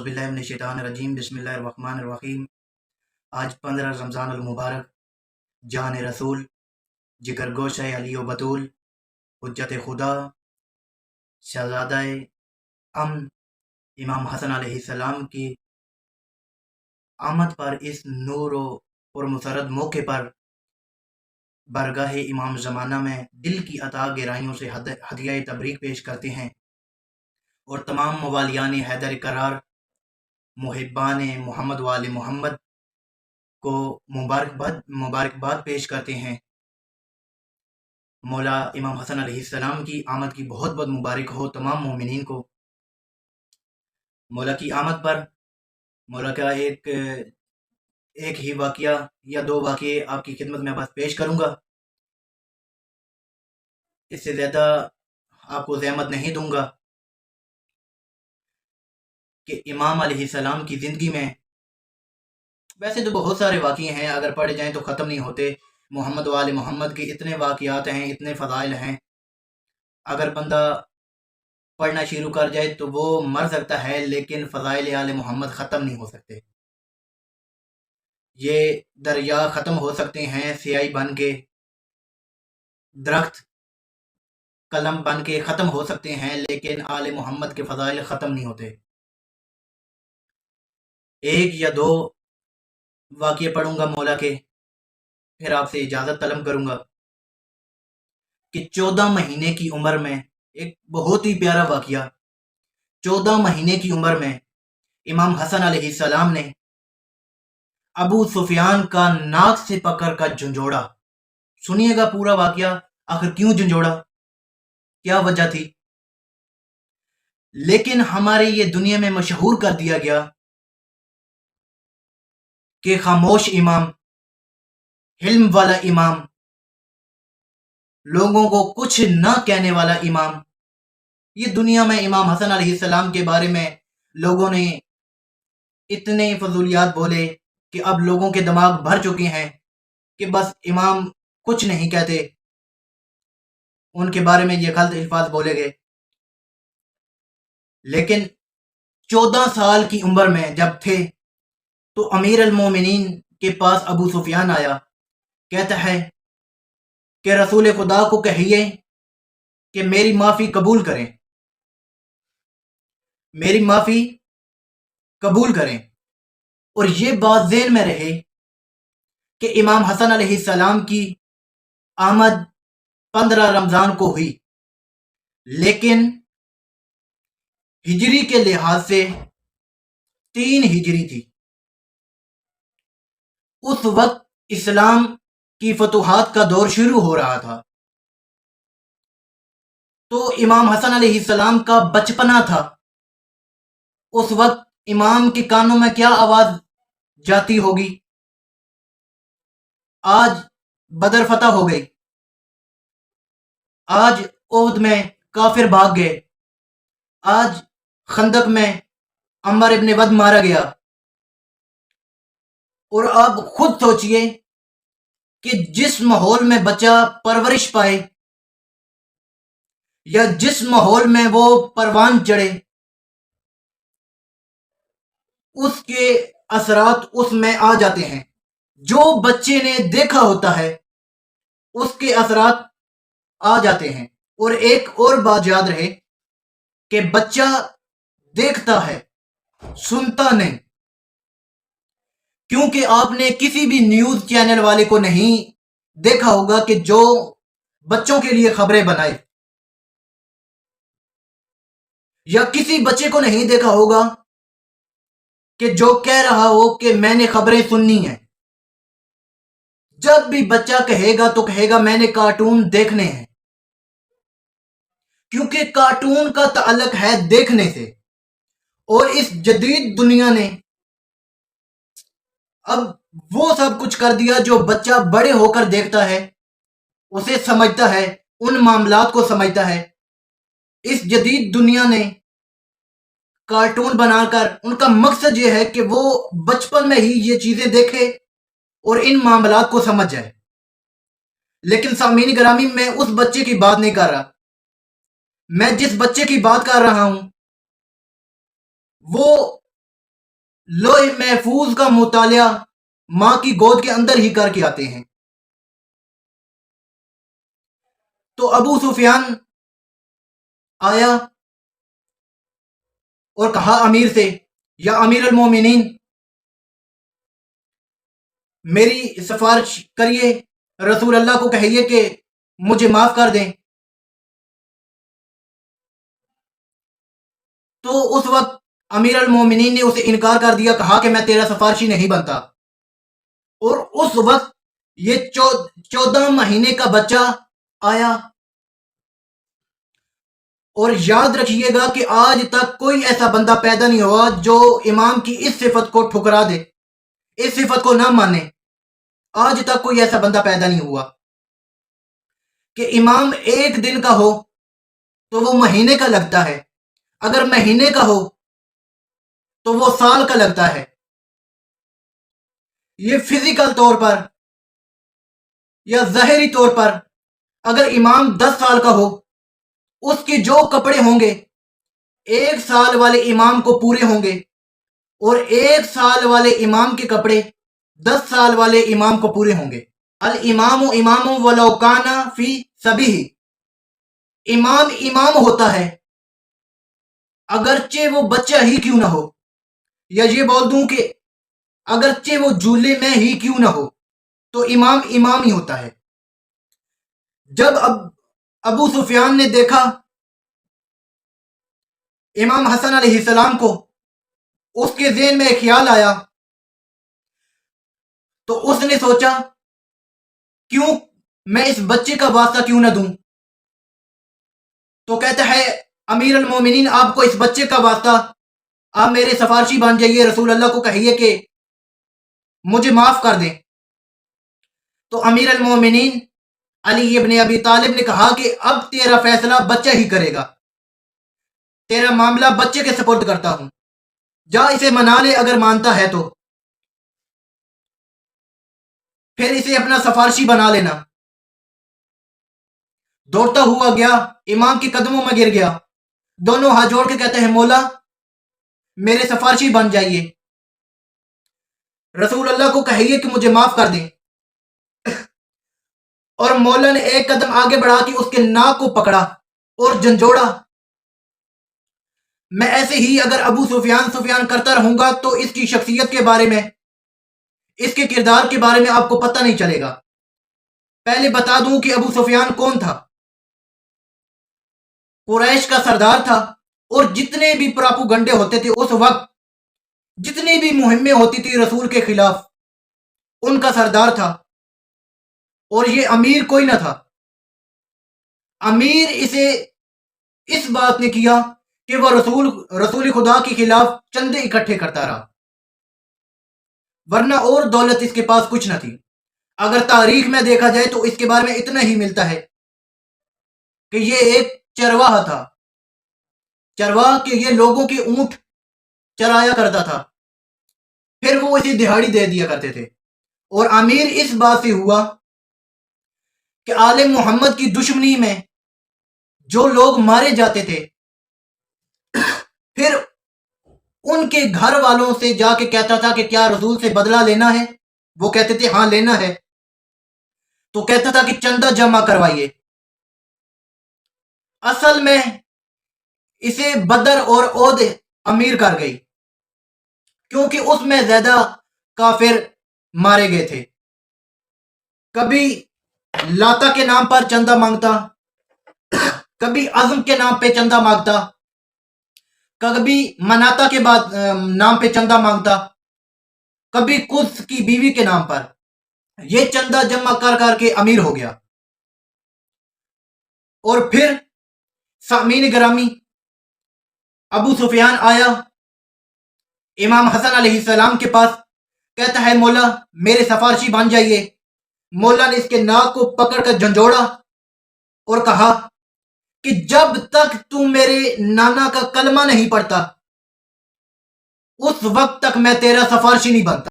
बिल्लाहि मिनश्शैतानिर्रजीम बिस्मिल्लाहिर्रहमानिर्रहीम। आज 15 रमज़ान المبارक, जान रसूल, जिगर गोश अली व बतूल, हुज्जत खुदा, शहज़ादा अमन इमाम हसन अलैहिस्सलाम की आमद पर इस नूर और मुसरत मौके पर बरगाह इमाम ज़माना में दिल की अता गहराइयों से हदिया तबरीक पेश करते हैं और तमाम मवालियान हैदर करार मुहिब्बान मोहम्मद वाले मोहम्मद को मुबारकबाद पेश करते हैं। मौला इमाम हसन अलैहिस्सलाम की आमद की बहुत बहुत मुबारक हो तमाम मोमिनीन को। मौला की आमद पर मौला का एक ही वाक़या या दो वाक़ये आपकी खिदमत में बस पेश करूँगा, इससे ज़्यादा आपको ज़हमत नहीं दूंगा कि इमाम अलैहिस्सलाम की ज़िंदगी में वैसे तो बहुत सारे वाक़ये हैं, अगर पढ़े जाएं तो ख़त्म नहीं होते। मोहम्मद वाले मोहम्मद के इतने वाक़यात हैं, इतने फ़ज़ाइल हैं, अगर बंदा पढ़ना शुरू कर जाए तो वो मर सकता है, लेकिन फ़ज़ाइल आले मोहम्मद ख़त्म नहीं हो सकते। ये दरिया ख़त्म हो सकते हैं, स्याही बन के, दरख्त कलम बन के ख़त्म हो सकते हैं, लेकिन आले मोहम्मद के फ़ज़ाइल ख़त्म नहीं होते। एक या दो वाक़ये पढ़ूंगा मौला के, फिर आपसे इजाज़त तलब करूंगा कि 14 महीने की उम्र में एक बहुत ही प्यारा वाक़या। 14 महीने की उम्र में इमाम हसन अलैहिस्सलाम ने अबू सुफियान का नाक से पकड़ कर झंझोड़ा। सुनिएगा पूरा वाक़या, आखिर क्यों झंझोड़ा, क्या वजह थी। लेकिन हमारे ये दुनिया में मशहूर कर दिया गया कि खामोश इमाम, हिल्म वाला इमाम, लोगों को कुछ न कहने वाला इमाम। ये दुनिया में इमाम हसन अलैहिस्सलाम के बारे में लोगों ने इतने फजूलियात बोले कि अब लोगों के दिमाग भर चुके हैं कि बस इमाम कुछ नहीं कहते, उनके बारे में ये गलत अल्फाज बोले गए। लेकिन 14 साल की उम्र में जब थे तो अमीर अल मोमिनीन के पास अबू सुफियान आया, कहता है कि रसूल खुदा को कहिए कि मेरी माफ़ी कबूल करें, मेरी माफ़ी कबूल करें। और ये बात ज़हन में रहे कि इमाम हसन अलैहिस्सलाम की आमद 15 रमज़ान को हुई, लेकिन हिजरी के लिहाज से 3 हिजरी थी। उस वक्त इस्लाम की फतुहात का दौर शुरू हो रहा था। तो इमाम हसन अलैहिस्सलाम का बचपना था। उस वक्त इमाम के कानों में क्या आवाज जाती होगी। आज बदर फतह हो गई, आज ओहद में काफिर भाग गए, आज खंदक में अम्र इब्न वद मारा गया। और आप खुद सोचिए कि जिस माहौल में बच्चा परवरिश पाए या जिस माहौल में वो परवान चढ़े, उसके असरात उसमें आ जाते हैं। जो बच्चे ने देखा होता है उसके असरात आ जाते हैं। और एक और बात याद रहे कि बच्चा देखता है, सुनता नहीं। क्योंकि आपने किसी भी न्यूज चैनल वाले को नहीं देखा होगा कि जो बच्चों के लिए खबरें बनाए, या किसी बच्चे को नहीं देखा होगा कि जो कह रहा हो कि मैंने खबरें सुननी है। जब भी बच्चा कहेगा तो कहेगा मैंने कार्टून देखने हैं, क्योंकि कार्टून का ताल्लुक है देखने से। और इस जदीद दुनिया ने अब वो सब कुछ कर दिया जो बच्चा बड़े होकर देखता है, उसे समझता है, उन मामलात को समझता है। इस जदीद दुनिया ने कार्टून बनाकर उनका मकसद ये है कि वो बचपन में ही ये चीजें देखे और इन मामलात को समझ जाए। लेकिन सामीन ग्रामी, मैं उस बच्चे की बात नहीं कर रहा। मैं जिस बच्चे की बात कर रहा हूं वो لوح محفوظ کا مطالعہ ماں کی گود کے اندر ہی کر کے آتے ہیں۔ تو ابو سفیان آیا اور کہا امیر سے، یا امیر المومنین، میری سفارش کریے، رسول اللہ کو کہیے کہ مجھے معاف کر دیں۔ تو اس وقت امیر المومنین نے اسے انکار کر دیا، کہا کہ میں تیرا سفارشی نہیں بنتا۔ اور اس وقت یہ 14 مہینے کا بچہ آیا۔ اور یاد رکھیے گا کہ آج تک کوئی ایسا بندہ پیدا نہیں ہوا جو امام کی اس صفت کو ٹھکرا دے، اس صفت کو نہ مانے۔ آج تک کوئی ایسا بندہ پیدا نہیں ہوا کہ امام ایک دن کا ہو تو وہ مہینے کا لگتا ہے، اگر مہینے کا ہو تو وہ سال کا لگتا ہے۔ یہ فزیکل طور پر یا ظاہری طور پر اگر امام 10 سال کا ہو، اس کے جو کپڑے ہوں گے 1 سال والے امام کو پورے ہوں گے، اور 1 سال والے امام کے کپڑے 10 سال والے امام کو پورے ہوں گے۔ الامام امام ولو کان فی سبیہ، امام امام ہوتا ہے اگرچہ وہ بچہ ہی کیوں نہ ہو، یا یہ بول دوں کہ اگرچہ وہ جھولے میں ہی کیوں نہ ہو، تو امام امام ہی ہوتا ہے۔ جب ابو سفیان نے دیکھا امام حسن علیہ السلام کو، اس کے ذہن میں ایک خیال آیا، تو اس نے سوچا کیوں میں اس بچے کا واسطہ کیوں نہ دوں؟ تو کہتا ہے امیر المومنین، آپ کو اس بچے کا واسطہ، آپ میرے سفارشی بن جائیے، رسول اللہ کو کہیے کہ مجھے معاف کر دیں۔ تو امیر المومنین علی ابن ابی طالب نے کہا کہ اب تیرا فیصلہ بچہ ہی کرے گا، تیرا معاملہ بچے کے سپرد کرتا ہوں، جا اسے منا لے، اگر مانتا ہے تو پھر اسے اپنا سفارشی بنا لینا۔ دوڑتا ہوا گیا، امام کے قدموں میں گر گیا، دونوں ہاتھ جوڑ کے کہتے ہیں مولا میرے سفارشی بن جائیے، رسول اللہ کو کہیے کہ مجھے معاف کر دیں۔ اور مولا نے ایک قدم آگے بڑھا کے اس کے ناک کو پکڑا اور جھنجھوڑا۔ میں ایسے ہی اگر ابو سفیان کرتا رہوں گا تو اس کی شخصیت کے بارے میں، اس کے کردار کے بارے میں آپ کو پتہ نہیں چلے گا۔ پہلے بتا دوں کہ ابو سفیان کون تھا؟ قریش کا سردار تھا، اور جتنے بھی پراپوگنڈے ہوتے تھے اس وقت، جتنی بھی مہمیں ہوتی تھی رسول کے خلاف، ان کا سردار تھا۔ اور یہ امیر کوئی نہ تھا، امیر اسے اس بات نے کیا کہ وہ رسول خدا کے خلاف چندے اکٹھے کرتا رہا، ورنہ اور دولت اس کے پاس کچھ نہ تھی۔ اگر تاریخ میں دیکھا جائے تو اس کے بارے میں اتنا ہی ملتا ہے کہ یہ ایک چرواہا تھا، چرواہ کہ یہ لوگوں کے اونٹ چرایا کرتا تھا، پھر وہ اسے دہاڑی دے دیا کرتے تھے۔ اور امیر اس بات سے ہوا کہ آل محمد کی دشمنی میں جو لوگ مارے جاتے تھے، پھر ان کے گھر والوں سے جا کے کہتا تھا کہ کیا رسول سے بدلہ لینا ہے؟ وہ کہتے تھے ہاں لینا ہے، تو کہتا تھا کہ چندہ جمع کروائیے۔ اصل میں اسے بدر اور عہد امیر کر گئی، کیونکہ اس میں زیادہ کافر مارے گئے تھے۔ کبھی لاتا کے نام پر چندہ مانگتا، کبھی عزم کے نام پہ چندہ مانگتا، کبھی مناتا کے نام پہ چندہ مانگتا، کبھی قدس کی بیوی کے نام پر۔ یہ چندہ جمع کر کر کے امیر ہو گیا۔ اور پھر سامعین گرامی، ابو سفیان آیا امام حسن علیہ السلام کے پاس، کہتا ہے مولا میرے سفارشی بن جائیے۔ مولا نے اس کے ناک کو پکڑ کر جھنجھوڑا اور کہا کہ جب تک تم میرے نانا کا کلمہ نہیں پڑھتا اس وقت تک میں تیرا سفارشی نہیں بنتا۔